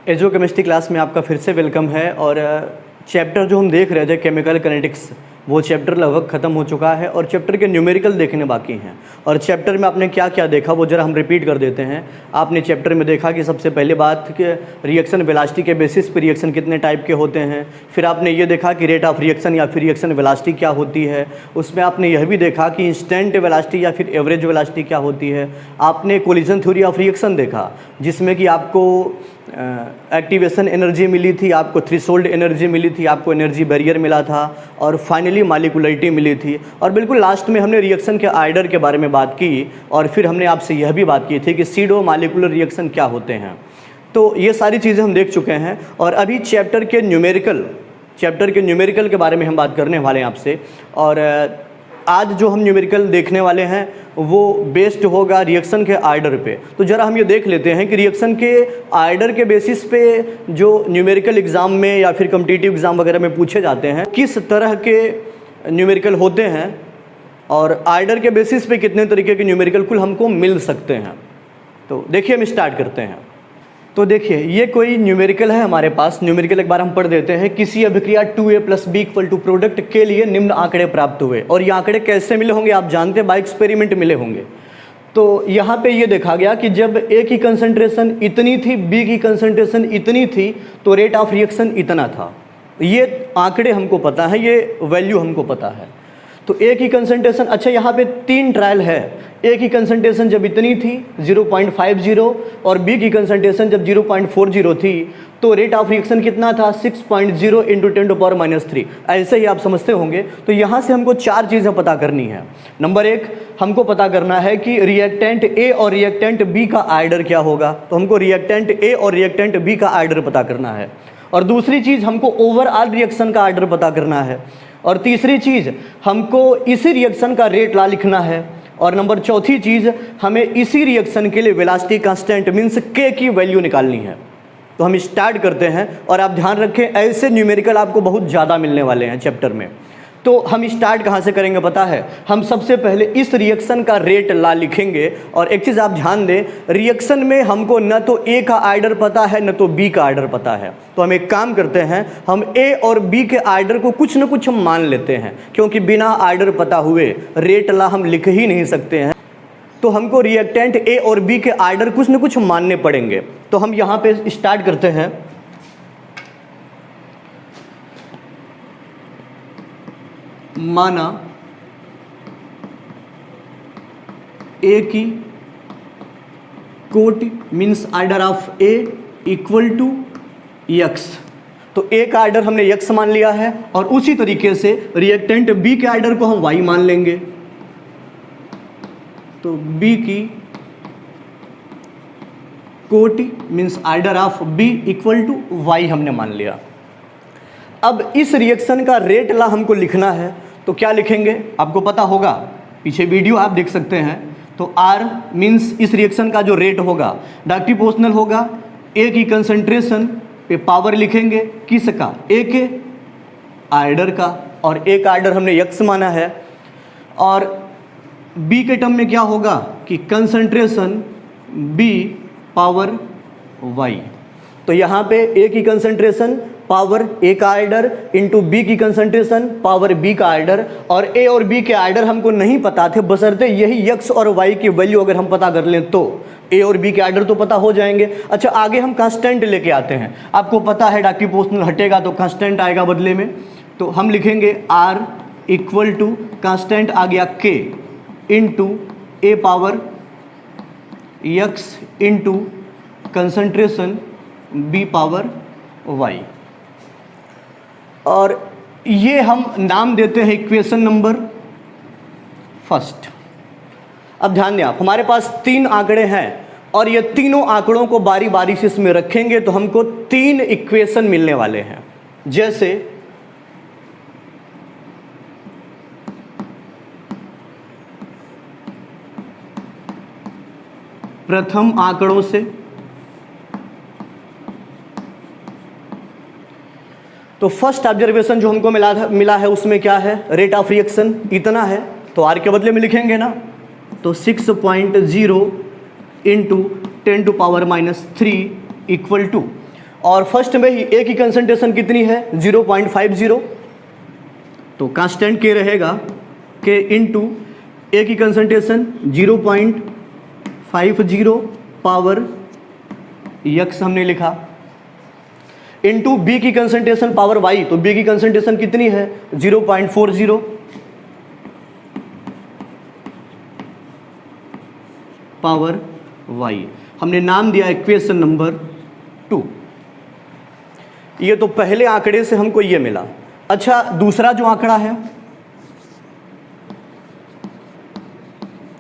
एजोकेमिस्ट्री class में आपका फिर से वेलकम है। और चैप्टर जो हम देख रहे थे केमिकल काइनेटिक्स, वो चैप्टर लगभग ख़त्म हो चुका है और चैप्टर के न्यूमेरिकल देखने बाकी हैं। और चैप्टर में आपने क्या क्या देखा वो ज़रा हम रिपीट कर देते हैं। आपने चैप्टर में देखा कि सबसे पहले बात कि रिएक्शन वेलोसिटी के बेसिस पर रिएक्शन कितने टाइप के होते हैं। फिर आपने ये देखा कि रेट ऑफ रिएक्शन या फिर रिएक्शन वेलोसिटी क्या होती है। उसमें आपने यह भी देखा कि इंस्टेंट वेलोसिटी या फिर एवरेज वेलोसिटी क्या होती है। आपने कोलिजन थ्योरी ऑफ रिएक्शन देखा, जिसमें कि आपको एक्टिवेशन एनर्जी मिली थी, आपको थ्रेशोल्ड एनर्जी मिली थी, आपको एनर्जी बैरियर मिला था और फाइनली मॉलिक्यूलरिटी मिली थी। और बिल्कुल लास्ट में हमने रिएक्शन के आर्डर के बारे में बात की और फिर हमने आपसे यह भी बात की थी कि सीडो मॉलिक्यूलर रिएक्शन क्या होते हैं। तो ये सारी चीज़ें हम देख चुके हैं और अभी चैप्टर के न्यूमेरिकल के बारे में हम बात करने वाले हैं आपसे। और आज जो हम न्यूमेरिकल देखने वाले हैं वो बेस्ड होगा रिएक्शन के आर्डर पे। तो ज़रा हम ये देख लेते हैं कि रिएक्शन के आर्डर के बेसिस पे जो न्यूमेरिकल एग्ज़ाम में या फिर कॉम्पिटिटिव एग्ज़ाम वगैरह में पूछे जाते हैं किस तरह के न्यूमेरिकल होते हैं और आर्डर के बेसिस पे कितने तरीके के न्यूमेरिकल कुल हमको मिल सकते हैं। तो देखिए हम स्टार्ट करते हैं। तो देखिए ये कोई न्यूमेरिकल है हमारे पास। न्यूमेरिकल एक बार हम पढ़ देते हैं। किसी अभिक्रिया 2a + b = प्रोडक्ट के लिए निम्न आंकड़े प्राप्त हुए। और ये आंकड़े कैसे मिले होंगे आप जानते हैं, बाय एक्सपेरिमेंट मिले होंगे। तो यहाँ पे ये देखा गया कि जब a की कंसंट्रेशन इतनी थी, b की कंसंट्रेशन इतनी थी, तो रेट ऑफ रिएक्शन इतना था। ये आंकड़े हमको पता है, ये वैल्यू हमको पता है। तो a की कंसंट्रेशन, अच्छा यहाँ पे 3 ट्रायल है। a की कंसंट्रेशन जब इतनी थी 0.50 और b की कंसंट्रेशन जब 0.40 थी, तो रेट ऑफ रिएक्शन कितना था 6.0 × 10⁻³ ऐसे ही आप समझते होंगे। तो यहाँ से हमको 4 चीज़ें पता करनी है। नंबर 1, हमको पता करना है कि रिएक्टेंट a और रिएक्टेंट b का आर्डर क्या होगा। तो हमको रिएक्टेंट a और रिएक्टेंट b का आर्डर पता करना है। और दूसरी चीज़ हमको ओवरऑल रिएक्शन का आर्डर पता करना है। और तीसरी चीज़ हमको इसी रिएक्शन का रेट ला लिखना है। और नंबर चौथी चीज़ हमें इसी रिएक्शन के लिए वेलोसिटी कांस्टेंट मीन्स k की वैल्यू निकालनी है। तो हम स्टार्ट करते हैं और आप ध्यान रखें ऐसे न्यूमेरिकल आपको बहुत ज़्यादा मिलने वाले हैं चैप्टर में। तो हम स्टार्ट कहाँ से करेंगे पता है? हम सबसे पहले इस रिएक्शन का रेट ला लिखेंगे। और एक चीज़ आप ध्यान दें, रिएक्शन में हमको न तो a का आर्डर पता है न तो b का आर्डर पता है। तो हम एक काम करते हैं, हम a और b के आर्डर को कुछ न कुछ हम मान लेते हैं, क्योंकि बिना आर्डर पता हुए रेट ला हम लिख ही नहीं सकते हैं। तो हमको रिएक्टेंट a और b के आर्डर कुछ न कुछ मानने पड़ेंगे। तो हम यहाँ पे स्टार्ट करते हैं। माना a की कोटि means order of a = x। तो a का आर्डर हमने x मान लिया है और उसी तरीके से रिएक्टेंट b के आर्डर को हम y मान लेंगे। तो b की कोटि means order of b = y हमने मान लिया। अब इस रिएक्शन का रेट ला हमको लिखना है। तो क्या लिखेंगे आपको पता होगा, पीछे वीडियो आप देख सकते हैं। तो R मीन्स इस रिएक्शन का जो रेट होगा डायरेक्टली प्रोपोर्शनल होगा A की कंसंट्रेशन पे पावर लिखेंगे किसका, A के आर्डर का। और A का आर्डर हमने x माना है। और B के टर्म में क्या होगा कि कंसंट्रेशन B पावर y। तो यहाँ पे A की कंसंट्रेशन पावर A का आर्डर इंटू B की कंसंट्रेशन पावर B का आर्डर। और A और B के आर्डर हमको नहीं पता थे, बशर्ते यही x और y की वैल्यू अगर हम पता कर लें तो A और B के आर्डर तो पता हो जाएंगे। अच्छा आगे हम कांस्टेंट लेके आते हैं। आपको पता है डायरेक्टली प्रोपोर्शनल हटेगा तो कांस्टेंट आएगा बदले में। तो हम लिखेंगे R = कांस्टेंट आ गया k into A power x into concentration B power y। और ये हम नाम देते हैं इक्वेशन नंबर फर्स्ट। अब ध्यान दें आप, हमारे पास 3 आंकड़े हैं और ये तीनों आंकड़ों को बारी बारी से इसमें रखेंगे तो हमको 3 इक्वेशन मिलने वाले हैं। जैसे प्रथम आंकड़ों से, तो फर्स्ट ऑब्जर्वेशन जो हमको मिला है उसमें क्या है, रेट ऑफ रिएक्शन इतना है। तो R के बदले में लिखेंगे ना, तो 6.0 × 10⁻³ = और फर्स्ट में ही ए की कंसंट्रेशन कितनी है 0.50, तो कांस्टेंट के रहेगा के इंटू ए की कंसंट्रेशन 0.50 पावर यक्स हमने लिखा, इंटू बी की कंसंट्रेशन पावर वाई, तो बी की कंसंट्रेशन कितनी है 0.40 पावर वाई। हमने नाम दिया इक्वेशन नंबर 2। ये तो पहले आंकड़े से हमको ये मिला। अच्छा, दूसरा जो आंकड़ा है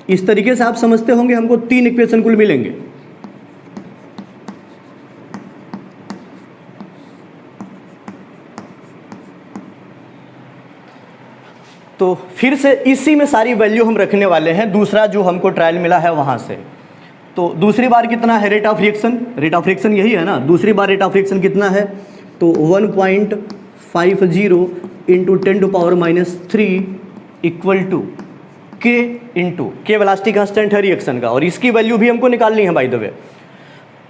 इस तरीके से आप समझते होंगे, हमको 3 इक्वेशन कुल मिलेंगे। तो फिर से इसी में सारी वैल्यू हम रखने वाले हैं, दूसरा जो हमको ट्रायल मिला है वहां से। तो दूसरी बार कितना है rate of reaction, rate of reaction यही है ना, दूसरी बार रेट ऑफ रिएक्शन कितना है, तो 1.50 into 10⁻³ equal to K into के वेलोसिटी कांस्टेंट है रिएक्शन का, और इसकी वैल्यू भी हमको निकालनी है बाय द वे।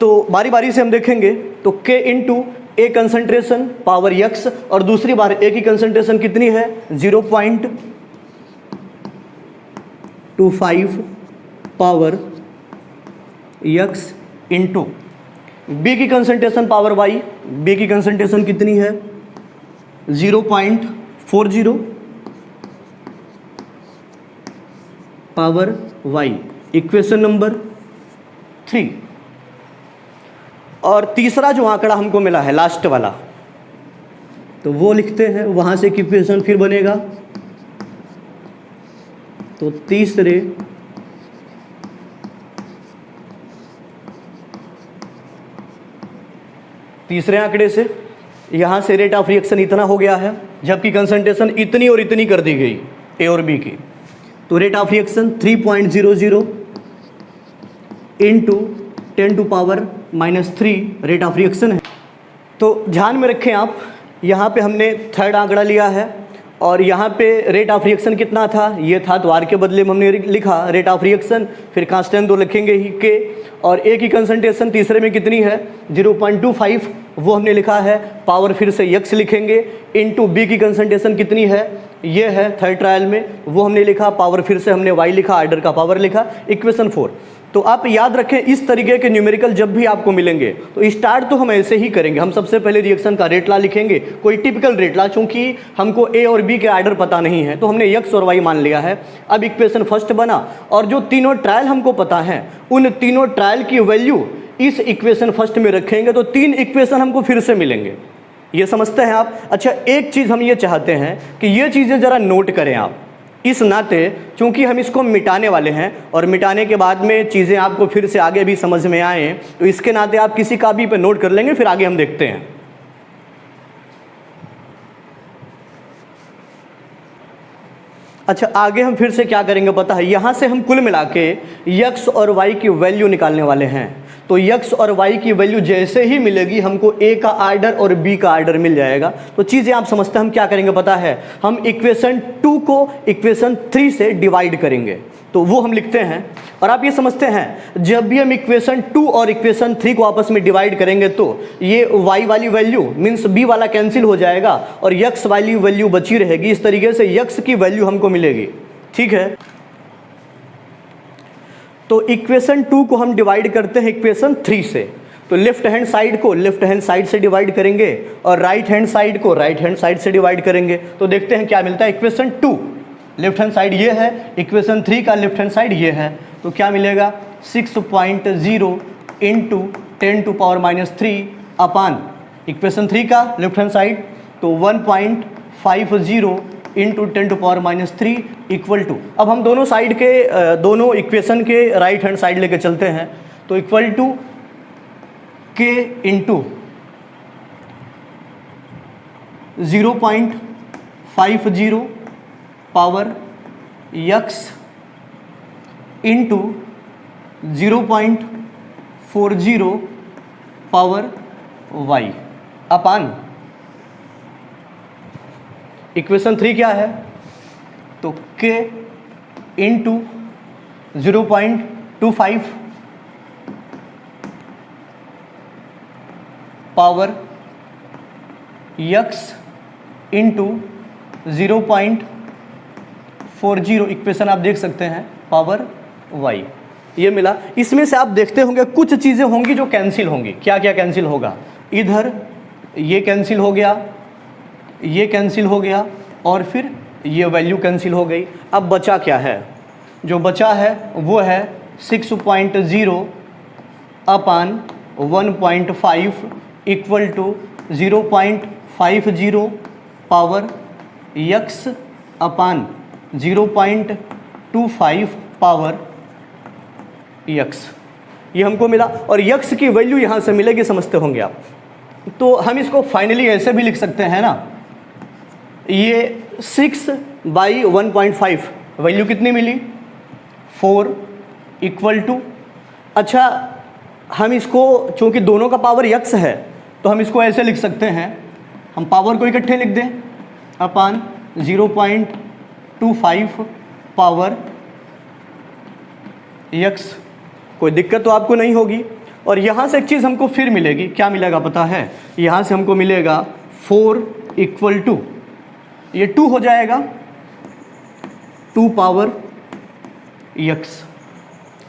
तो बारी बारी से हम देखेंगे, तो के इंटू ए कंसंट्रेशन पावर यक्स, और दूसरी बार ए की कंसंट्रेशन कितनी है 0.25 पावर यक्स, इंटू बी की कंसंट्रेशन पावर वाई, बी की कंसंट्रेशन कितनी है 0.40 पावर वाई, इक्वेशन नंबर 3। और तीसरा जो आंकड़ा हमको मिला है लास्ट वाला, तो वो लिखते हैं, वहां से इक्वेशन फिर बनेगा। तो तीसरे आंकड़े से यहां से रेट ऑफ रिएक्शन इतना हो गया है, जबकि कंसंट्रेशन इतनी और इतनी कर दी गई ए और बी की। तो rate of reaction 3.00 into 10⁻³ rate of reaction है। तो ध्यान में रखें आप, यहाँ पे हमने थर्ड आंकड़ा लिया है, और यहाँ पे रेट ऑफ रिएक्शन कितना था, ये था, तो आर के बदले में हमने लिखा रेट ऑफ रिएक्शन, फिर कांस्टेंट 2 लिखेंगे ही के, और ए की कंसंट्रेशन तीसरे में कितनी है 0.25, वो हमने लिखा है, पावर फिर से यक्स लिखेंगे, इंटू बी की कंसंट्रेशन कितनी है, ये है थर्ड ट्रायल में, वो हमने लिखा, पावर फिर से हमने वाई लिखा, आर्डर का पावर लिखा, इक्वेशन 4। तो आप याद रखें, इस तरीके के न्यूमेरिकल जब भी आपको मिलेंगे तो स्टार्ट तो हम ऐसे ही करेंगे, हम सबसे पहले रिएक्शन का रेट ला लिखेंगे, कोई टिपिकल रेट ला, चूंकि हमको ए और बी के आर्डर पता नहीं है तो हमने यक्स और वाई मान लिया है। अब इक्वेशन फर्स्ट बना, और जो तीनों ट्रायल हमको पता है उन तीनों ट्रायल की वैल्यू इस इक्वेशन फर्स्ट में रखेंगे, तो 3 इक्वेशन हमको फिर से मिलेंगे। ये समझते हैं आप। अच्छा, एक चीज़ हम ये चाहते हैं कि ये चीज़ें ज़रा नोट करें आप, इस नाते चूंकि हम इसको मिटाने वाले हैं, और मिटाने के बाद में चीज़ें आपको फिर से आगे भी समझ में आए, तो इसके नाते आप किसी कॉपी पे नोट कर लेंगे, फिर आगे हम देखते हैं। अच्छा, आगे हम फिर से क्या करेंगे पता है, यहाँ से हम कुल मिला के यक्स और वाई की वैल्यू निकालने वाले हैं। तो यक्स और वाई की वैल्यू जैसे ही मिलेगी, हमको ए का आर्डर और बी का आर्डर मिल जाएगा। तो चीज़ें आप समझते हैं, हम क्या करेंगे पता है, हम इक्वेशन 2 को इक्वेशन 3 से डिवाइड करेंगे, तो वो हम लिखते हैं। और आप ये समझते हैं, जब भी हम इक्वेशन 2 और इक्वेशन 3 को आपस में डिवाइड करेंगे तो ये y वाली वैल्यू मीन्स b वाला कैंसिल हो जाएगा, और x वाली वैल्यू बची रहेगी। इस तरीके से x की वैल्यू हमको मिलेगी, ठीक है। तो इक्वेशन 2 को हम डिवाइड करते हैं इक्वेशन 3 से, तो लेफ्ट हैंड साइड को लेफ्ट हैंड साइड से डिवाइड करेंगे, और राइट हैंड साइड को राइट हैंड साइड से डिवाइड करेंगे। तो देखते हैं क्या मिलता है। इक्वेशन 2 लेफ्ट हैंड साइड ये है, इक्वेशन 3 का लेफ्ट हैंड साइड ये है, तो क्या मिलेगा 6.0 इंटू 10⁻³ अपान इक्वेशन 3 का लेफ्ट हैंड साइड, तो 1.50 इंटू 10⁻³ इक्वल टू, अब हम दोनों साइड के दोनों इक्वेशन के राइट हैंड साइड लेके चलते हैं, तो equal to K into 0.50 power x into 0.40 power y upon equation 3 क्या है, तो k into 0.25 power x into 0.40 equation आप देख सकते हैं पावर y, ये मिला। इसमें से आप देखते होंगे कुछ चीज़ें होंगी जो कैंसिल होंगी। क्या क्या कैंसिल होगा? इधर ये कैंसिल हो गया, ये कैंसिल हो गया और फिर ये वैल्यू कैंसिल हो गई। अब बचा क्या है? जो बचा है वो है 6.0 upon 1.5 equal to 0.50 power x upon 0.25 power x, ये हमको मिला। और x की वैल्यू यहाँ से मिलेगी, समझते होंगे आप। तो हम इसको फाइनली ऐसे भी लिख सकते हैं ना, ये 6/1.5 वैल्यू कितनी मिली? 4 इक्वल टू, अच्छा हम इसको चूँकि दोनों का पावर x है तो हम इसको ऐसे लिख सकते हैं, हम पावर को इकट्ठे लिख दें अपान 0.25 पावर x। कोई दिक्कत तो आपको नहीं होगी। और यहाँ से एक चीज़ हमको फिर मिलेगी, क्या मिलेगा पता है? यहाँ से हमको मिलेगा 4 इक्वल टू, ये 2 हो जाएगा 2 पावर x,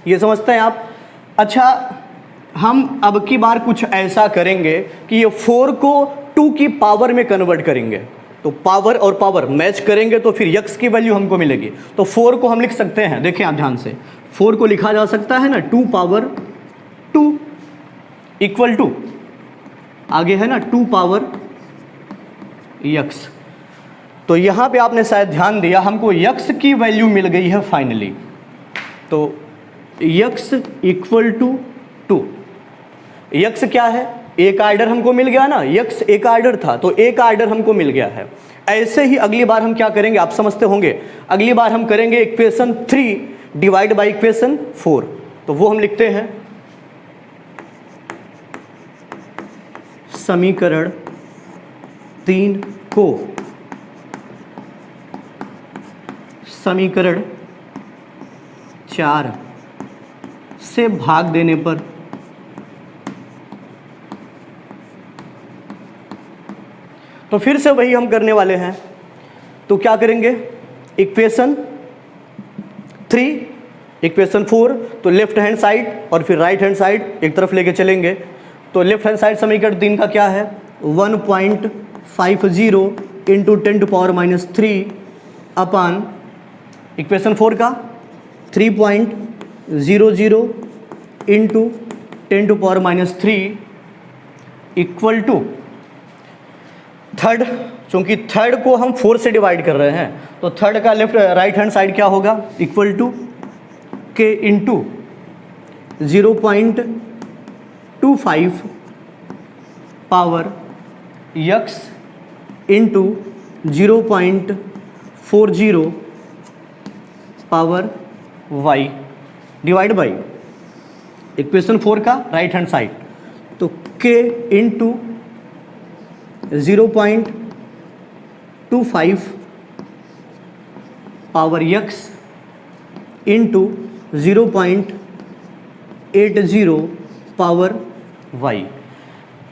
ये समझते हैं आप? अच्छा हम अब की बार कुछ ऐसा करेंगे कि ये 4 को 2 की पावर में कन्वर्ट करेंगे, तो पावर और पावर मैच करेंगे तो फिर x की वैल्यू हमको मिलेगी। तो 4 को हम लिख सकते हैं, देखें आप ध्यान से, 4 को लिखा जा सकता है ना 2 पावर 2 इक्वल टू, आगे है ना 2 पावर x। तो यहाँ पे आपने शायद ध्यान दिया, हमको x की वैल्यू मिल गई है फाइनली। तो x इक्वल टू 2, x क्या है? एक आर्डर हमको मिल गया ना, x एक आर्डर था तो एक आर्डर हमको मिल गया है। ऐसे ही अगली बार हम क्या करेंगे आप समझते होंगे, अगली बार हम करेंगे इक्वेशन 3 डिवाइड बाई इक्वेशन 4। तो वो हम लिखते हैं समीकरण 3 को समीकरण 4 से भाग देने पर तो फिर से वही हम करने वाले हैं। तो क्या करेंगे? इक्वेशन 3 इक्वेशन 4, तो लेफ्ट हैंड साइड और फिर राइट हैंड साइड एक तरफ लेके चलेंगे। तो लेफ्ट हैंड साइड समीकरण 3 का क्या है? 1.50 इंटू 10⁻³ अपान इक्वेशन 4 का 3.00 इंटू 10⁻³ इक्वल टू थर्ड, चूँकि थर्ड को हम 4 से डिवाइड कर रहे हैं तो थर्ड का लेफ्ट राइट हैंड साइड क्या होगा? Equal to k into 0.25 power x into 0.40 power y divide by equation 4 का राइट हैंड साइड। तो k into 0.25 power x into 0.80 power y।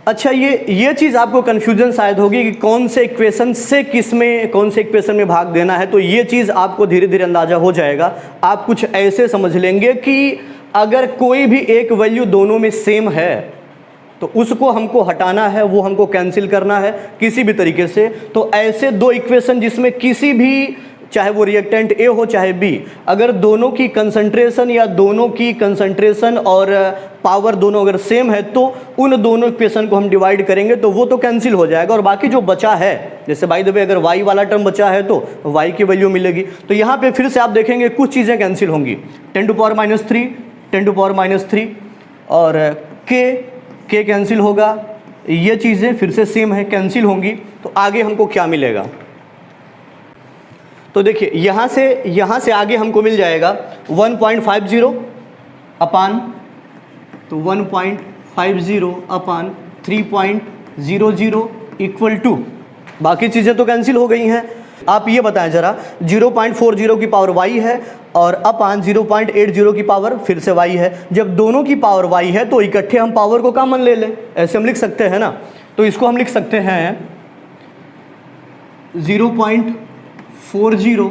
अच्छा ये चीज़ आपको कन्फ्यूजन शायद होगी कि कौन से इक्वेशन से किस में, कौन से इक्वेशन में भाग देना है। तो ये चीज़ आपको धीरे धीरे अंदाज़ा हो जाएगा। आप कुछ ऐसे समझ लेंगे कि अगर कोई भी एक वैल्यू दोनों में सेम है तो उसको हमको हटाना है, वो हमको कैंसिल करना है किसी भी तरीके से। तो ऐसे दो इक्वेशन जिसमें किसी भी, चाहे वो रिएक्टेंट ए हो चाहे बी, अगर दोनों की कंसंट्रेशन या दोनों की कंसंट्रेशन और पावर दोनों अगर सेम है तो उन दोनों इक्वेशन को हम डिवाइड करेंगे तो वो तो कैंसिल हो जाएगा। और बाकी जो बचा है, जैसे बाय द वे अगर y वाला टर्म बचा है तो y की वैल्यू मिलेगी। तो यहाँ पे फिर से आप देखेंगे कुछ चीज़ें कैंसिल होंगी, 10⁻³ 10⁻³ और k कैंसिल होगा, ये चीज़ें फिर से सेम है कैंसिल होंगी। तो आगे हमको क्या मिलेगा? तो देखिए यहाँ से आगे हमको मिल जाएगा 1.50 अपान, तो 1.50 अपान 3.00 इक्वल टू, बाकी चीज़ें तो कैंसिल हो गई हैं। आप ये बताएं जरा, 0.40 की पावर y है और अपान 0.80 की पावर फिर से y है। जब दोनों की पावर y है तो इकट्ठे हम पावर को कॉमन ले लें, ऐसे हम लिख सकते हैं ना। तो इसको हम लिख सकते हैं 0.40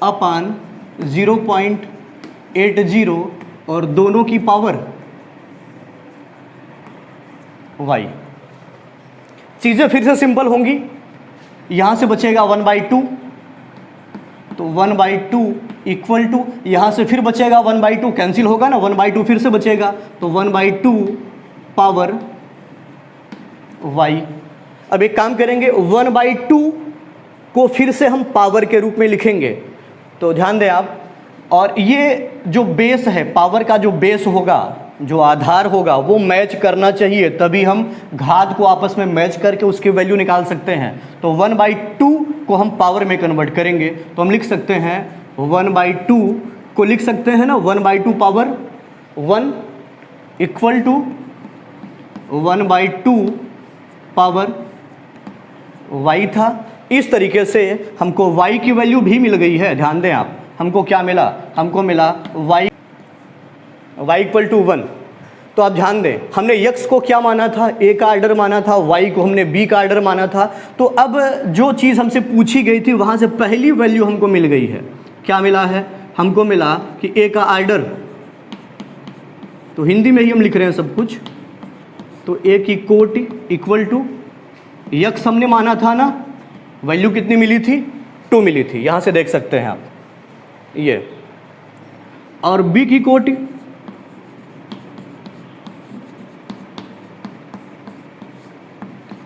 अपान 0.80 और दोनों की पावर y। चीज़ें फिर से सिंपल होंगी, यहाँ से बचेगा 1/2, तो 1/2 इक्वल टू, यहाँ से फिर बचेगा 1/2, कैंसिल होगा ना, 1/2 फिर से बचेगा, तो 1/2 पावर y। अब एक काम करेंगे, 1/2 को फिर से हम पावर के रूप में लिखेंगे, तो ध्यान दें आप। और ये जो बेस है, पावर का जो बेस होगा, जो आधार होगा, वो मैच करना चाहिए, तभी हम घात को आपस में मैच करके उसकी वैल्यू निकाल सकते हैं। तो 1/2 को हम पावर में कन्वर्ट करेंगे, तो हम लिख सकते हैं 1/2 को लिख सकते हैं ना, 1/2 power 1 equal to 1/2 power y था। इस तरीके से हमको y की वैल्यू भी मिल गई है। ध्यान दें आप, हमको क्या मिला, हमको मिला y इक्वल टू 1। तो आप ध्यान दें, हमने x को क्या माना था, a का आर्डर माना था, y को हमने b का आर्डर माना था। तो अब जो चीज़ हमसे पूछी गई थी वहाँ से पहली वैल्यू हमको मिल गई है। क्या मिला है, हमको मिला कि a का आर्डर, तो हिंदी में ही हम लिख रहे हैं सब कुछ, तो a की कोटि इक्वल टू x हमने माना था ना, वैल्यू कितनी मिली थी, 2 मिली थी, यहाँ से देख सकते हैं आप ये, और b की कोटि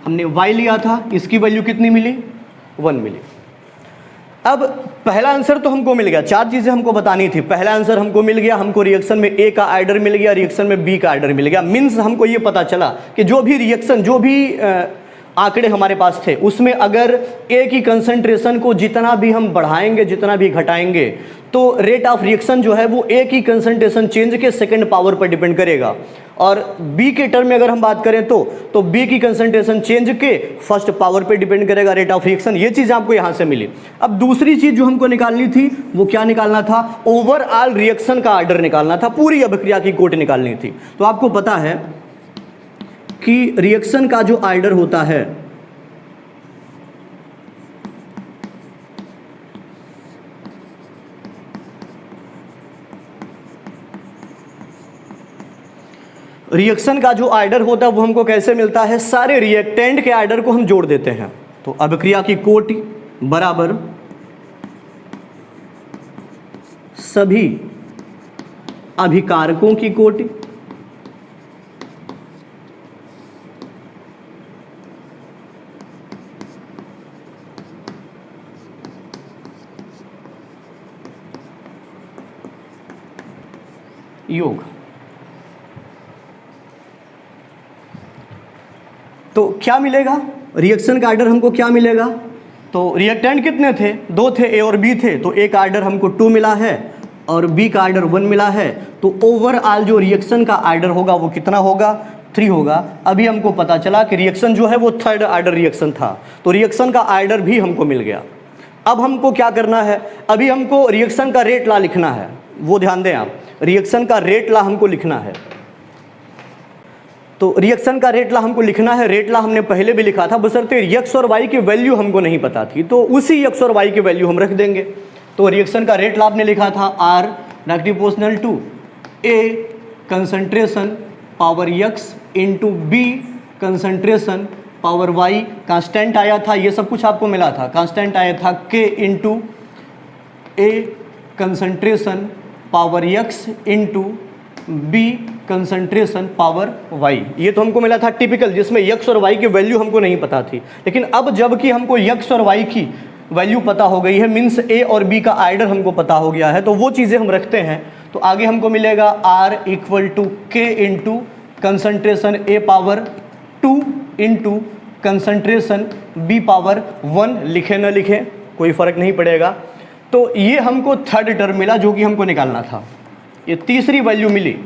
हमने y लिया था, इसकी वैल्यू कितनी मिली, 1 मिली। अब पहला आंसर तो हमको मिल गया, 4 चीज़ें हमको बतानी थी। पहला आंसर हमको मिल गया, हमको रिएक्शन में a का आर्डर मिल गया, रिएक्शन में b का आर्डर मिल गया। मीन्स हमको ये पता चला कि जो भी रिएक्शन, जो भी आंकड़े हमारे पास थे, उसमें अगर a की कंसंट्रेशन को जितना भी हम बढ़ाएंगे, जितना भी घटाएंगे, तो रेट ऑफ रिएक्शन जो है वो a की कंसंट्रेशन चेंज के सेकंड पावर पर डिपेंड करेगा। और b के टर्म में अगर हम बात करें तो b की कंसंट्रेशन चेंज के फर्स्ट पावर पे डिपेंड करेगा रेट ऑफ रिएक्शन। ये चीज़ आपको यहाँ से मिली। अब दूसरी चीज़ जो हमको निकालनी थी वो क्या निकालना था, ओवरऑल रिएक्शन का आर्डर निकालना था, पूरी अभिक्रिया की कोटि निकालनी थी। तो आपको पता है कि रिएक्शन का जो आर्डर होता है, रिएक्शन का जो आर्डर होता है वो हमको कैसे मिलता है, सारे रिएक्टेंट के आर्डर को हम जोड़ देते हैं। तो अभिक्रिया की कोटि बराबर सभी अभिकारकों की कोटि योग। तो क्या मिलेगा, रिएक्शन का आर्डर हमको क्या मिलेगा, तो रिएक्टेंट कितने थे, 2 थे, ए और बी थे, तो ए का आर्डर हमको 2 मिला है और बी का आर्डर 1 मिला है। तो ओवरऑल जो रिएक्शन का आर्डर होगा वो कितना होगा, 3 होगा। अभी हमको पता चला कि रिएक्शन जो है वो थर्ड आर्डर रिएक्शन था, तो रिएक्शन का आर्डर भी हमको मिल गया। अब हमको क्या करना है, अभी हमको रिएक्शन का रेट लॉ लिखना है, वो ध्यान दें आप, रिएक्शन का रेट लॉ हमको लिखना है। तो रिएक्शन का रेट लॉ हमको लिखना है। रेट लॉ हमने पहले भी लिखा था, बशर्ते x और y की वैल्यू हमको नहीं पता थी, तो उसी x और y की वैल्यू हम रख देंगे। तो रिएक्शन का रेट लॉ आपने लिखा था R directly proportional to A concentration power x into B concentration power y। Constant आया था, ये सब कुछ आपको मिला था, कांस्टेंट आया था K into A concentration power x into B concentration power y। ये तो हमको मिला था टिपिकल, जिसमें x और y की वैल्यू हमको नहीं पता थी। लेकिन अब जबकि हमको x और y की वैल्यू पता हो गई है, मीन्स a और b का आर्डर हमको पता हो गया है, तो वो चीज़ें हम रखते हैं। तो आगे हमको मिलेगा r equal to k into concentration a power 2 into concentration b power 1। लिखे न लिखे कोई फ़र्क नहीं पड़ेगा। तो ये हमको थर्ड टर्म मिला जो कि हमको निकालना था। ये तीसरी वैल्यू मिली।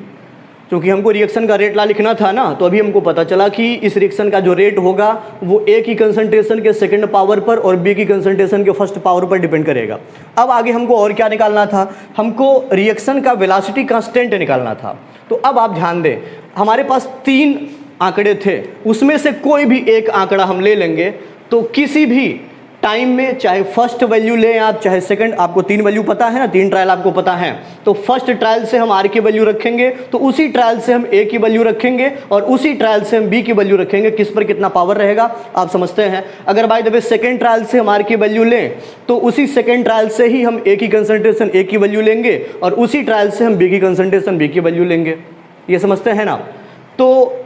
क्योंकि हमको रिएक्शन का रेट ला लिखना था ना, तो अभी हमको पता चला कि इस रिएक्शन का जो रेट होगा वो ए की कंसंट्रेशन के सेकंड पावर पर और बी की कंसंट्रेशन के फर्स्ट पावर पर डिपेंड करेगा। अब आगे हमको और क्या निकालना था, हमको रिएक्शन का वेलोसिटी कांस्टेंट निकालना था। तो अब आप ध्यान दें, हमारे पास 3 आंकड़े थे, उसमें से कोई भी एक आंकड़ा हम ले लेंगे तो किसी भी टाइम में, चाहे फर्स्ट वैल्यू लें आप चाहे सेकंड, आपको 3 वैल्यू पता है ना, 3 ट्रायल आपको पता है, तो फर्स्ट ट्रायल से हम आर की वैल्यू रखेंगे, तो उसी ट्रायल से हम ए की वैल्यू रखेंगे और उसी ट्रायल से हम बी की वैल्यू रखेंगे। किस पर कितना पावर रहेगा आप समझते हैं। अगर by the way second trial से हम आर की वैल्यू लें तो उसी सेकंड ट्रायल से ही हम ए की कंसंट्रेशन ए की वैल्यू लेंगे और उसी ट्रायल से हम बी की कंसंट्रेशन बी की वैल्यू लेंगे। ये समझते हैं ना। तो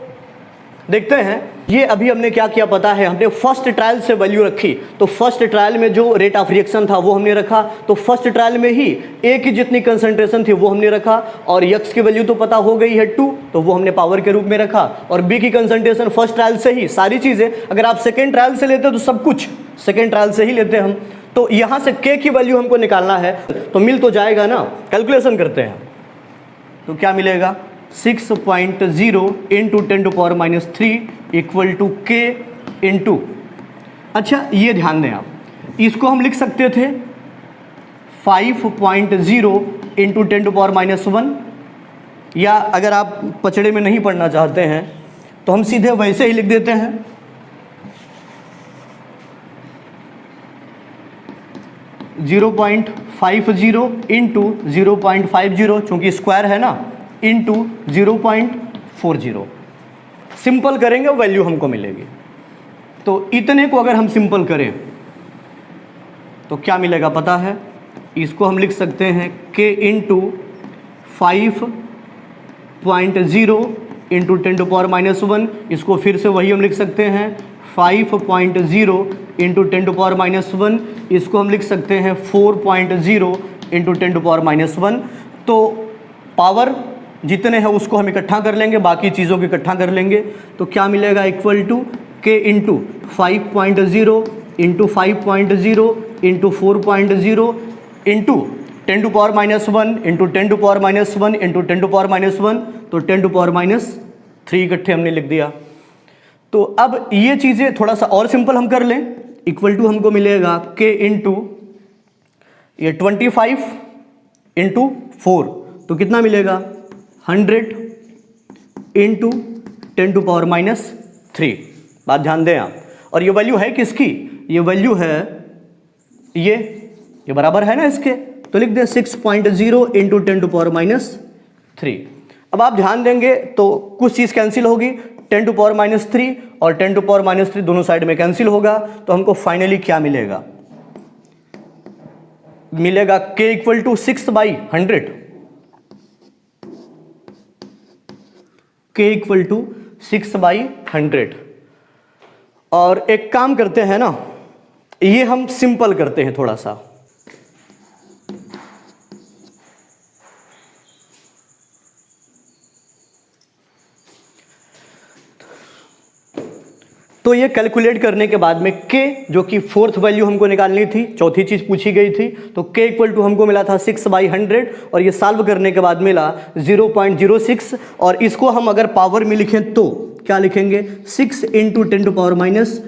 देखते हैं, ये अभी हमने क्या किया पता है, हमने फर्स्ट ट्रायल से वैल्यू रखी, तो फर्स्ट ट्रायल में जो रेट ऑफ रिएक्शन था वो हमने रखा, तो फर्स्ट ट्रायल में ही ए की जितनी कंसंट्रेशन थी वो हमने रखा और यक्स की वैल्यू तो पता हो गई है 2, तो वो हमने पावर के रूप में रखा और बी की कंसंट्रेशन फर्स्ट ट्रायल से ही सारी चीज़ें, अगर आप सेकेंड ट्रायल से लेते तो सब कुछ सेकेंड ट्रायल से ही लेते हम। तो यहाँ से के की वैल्यू हमको निकालना है, तो मिल तो जाएगा ना, कैलकुलेशन करते हैं तो क्या मिलेगा, 6.0 into 10⁻³ equal to K into, अच्छा ये ध्यान दें आप, इसको हम लिख सकते थे 5.0 इंटू 10⁻⁻1, या अगर आप पचड़े में नहीं पढ़ना चाहते हैं तो हम सीधे वैसे ही लिख देते हैं 0.50 इंटू 0.50, चूँकि स्क्वायर है ना, इंटू 0.40। सिंपल करेंगे वैल्यू हमको मिलेगी। तो इतने को अगर हम सिंपल करें तो क्या मिलेगा पता है, इसको हम लिख सकते हैं k इंटू 5.0 इंटू 10⁻⁻1, इसको फिर से वही हम लिख सकते हैं 5.0 इंटू 10⁻⁻1, इसको हम लिख सकते हैं 4.0 इंटू 10⁻⁻1। तो पावर जितने हैं उसको हम इकट्ठा कर लेंगे, बाकी चीज़ों को इकट्ठा कर लेंगे, तो क्या मिलेगा equal to K into 5.0 into 5.0 into 4.0 into 10⁻⁻1 into 10⁻⁻1 into 10⁻⁻1, तो 10⁻³ इकट्ठे हमने लिख दिया। तो अब ये चीज़ें थोड़ा सा और सिंपल हम कर लें, इक्वल टू हमको मिलेगा के इंटू ये 25 इंटू 4, तो कितना मिलेगा 100 इंटू 10⁻⁻3। बात ध्यान दें आप, और ये वैल्यू है किसकी, ये वैल्यू है ये बराबर है ना इसके, तो लिख दें 6.0 इंटू 10⁻3। अब आप ध्यान देंगे तो कुछ चीज़ कैंसिल होगी, 10⁻³ और 10⁻³ दोनों साइड में कैंसिल होगा, तो हमको फाइनली क्या मिलेगा, मिलेगा k equal to 6/100, k equal to 6/100। और एक काम करते हैं ना, ये हम सिंपल करते हैं थोड़ा सा, तो ये कैलकुलेट करने के बाद में k, जो कि फोर्थ वैल्यू हमको निकालनी थी, चौथी चीज़ पूछी गई थी, तो k इक्वल टू हमको मिला था 6/100 और ये सॉल्व करने के बाद मिला 0.06, और इसको हम अगर पावर में लिखें तो क्या लिखेंगे 6 इंटू 10⁻²।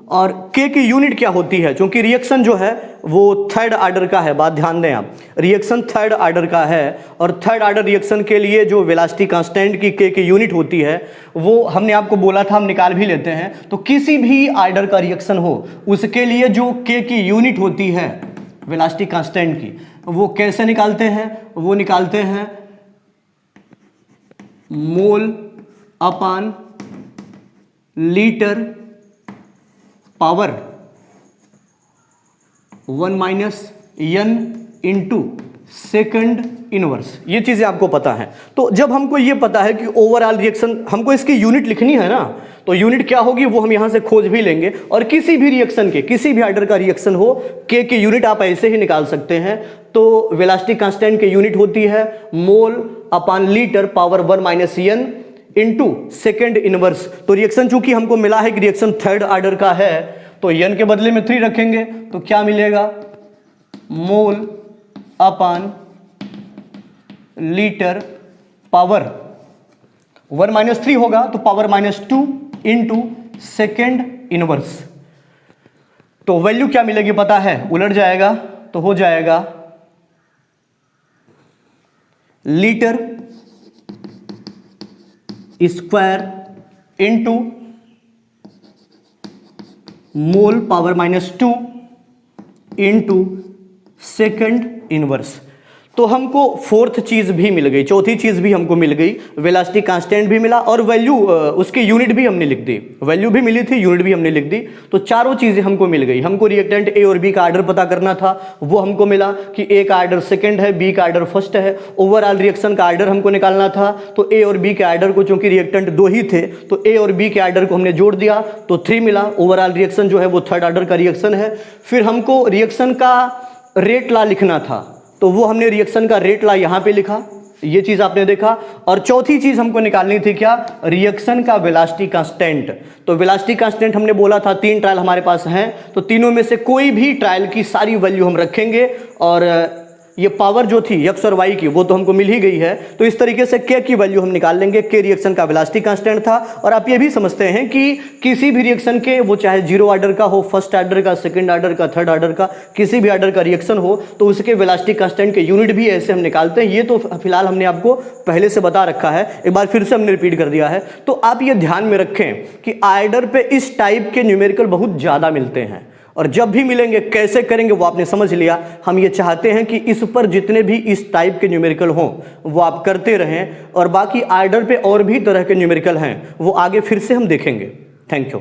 और k की यूनिट क्या होती है, क्योंकि रिएक्शन जो है वो थर्ड आर्डर का है, बात ध्यान दें आप, रिएक्शन थर्ड आर्डर का है, और थर्ड आर्डर रिएक्शन के लिए जो वेलोसिटी कांस्टेंट की k की यूनिट होती है वो हमने आपको बोला था, हम निकाल भी लेते हैं। तो किसी भी आर्डर का रिएक्शन हो उसके लिए जो k की यूनिट होती है वेलोसिटी कांस्टेंट की, वो कैसे निकालते हैं, वो निकालते हैं mole upon litre power 1 - n into second inverse. ये चीज़ें आपको पता है। तो जब हमको ये पता है कि ओवरऑल रिएक्शन, हमको इसकी यूनिट लिखनी है ना, तो यूनिट क्या होगी वो हम यहाँ से खोज भी लेंगे, और किसी भी रिएक्शन के, किसी भी आर्डर का रिएक्शन हो, के की यूनिट आप ऐसे ही निकाल सकते हैं। तो वेलोसिटी कांस्टेंट की यूनिट होती है mole upon litre power 1 - n into second inverse. तो रिएक्शन चूंकि हमको मिला है कि रिएक्शन थर्ड आर्डर का है, तो n के बदले में 3 रखेंगे, तो क्या मिलेगा मोल अपान लीटर पावर 1 - 3 होगा तो पावर -2 इंटू सेकेंड इनवर्स। तो वैल्यू क्या मिलेगी पता है, उलट जाएगा तो हो जाएगा लीटर स्क्वायर इंटू मोल पावर -2 इंटू सेकेंड इनवर्स। तो हमको फोर्थ चीज भी मिल गई, चौथी चीज भी हमको मिल गई, वेलोसिटी कांस्टेंट भी मिला और वैल्यू उसकी यूनिट भी हमने लिख दी, वैल्यू भी मिली थी, यूनिट भी हमने लिख दी। तो चारों चीजें हमको मिल गई। हमको रिएक्टेंट ए और बी का आर्डर पता करना था, वो हमको मिला कि ए का आर्डर सेकंड है, बी का आर्डर फर्स्ट है। ओवरऑल रिएक्शन का आर्डर हमको निकालना था, तो ए और बी के आर्डर को, चूंकि रिएक्टेंट दो ही थे तो ए और बी के आर्डर को हमने जोड़ दिया तो 3 मिला। ओवरऑल रिएक्शन जो है वो थर्ड आर्डर का रिएक्शन है। फिर हमको रिएक्शन का रेट लॉ लिखना था, तो वो हमने रिएक्शन का रेट लॉ यहां पे लिखा, ये चीज आपने देखा। और चौथी चीज हमको निकालनी थी क्या, रिएक्शन का वेलोसिटी कांस्टेंट। तो वेलोसिटी कांस्टेंट हमने बोला था 3 ट्रायल हमारे पास हैं, तो तीनों में से कोई भी ट्रायल की सारी वैल्यू हम रखेंगे। और ये पावर जो थी एक्स और वाई की वो तो हमको मिल ही गई है, तो इस तरीके से के की वैल्यू हम निकाल लेंगे। के रिएक्शन का वेलोसिटी कांस्टेंट था। और आप ये भी समझते हैं कि किसी भी रिएक्शन के, वो चाहे 0 ऑर्डर का हो, फर्स्ट ऑर्डर का, सेकंड ऑर्डर का, थर्ड ऑर्डर का, किसी भी ऑर्डर का रिएक्शन हो तो उसके वेलोसिटी कांस्टेंट के यूनिट भी ऐसे हम निकालते हैं। ये तो फिलहाल हमने आपको पहले से बता रखा है, एक बार फिर से हमने रिपीट कर दिया है। तो आप ये ध्यान में रखें कि ऑर्डर पे इस टाइप के न्यूमेरिकल बहुत ज्यादा मिलते हैं, और जब भी मिलेंगे कैसे करेंगे वो आपने समझ लिया। हम ये चाहते हैं कि इस पर जितने भी इस टाइप के न्यूमेरिकल हों वो आप करते रहें, और बाकी ऑर्डर पे और भी तरह के न्यूमेरिकल हैं वो आगे फिर से हम देखेंगे। Thank you.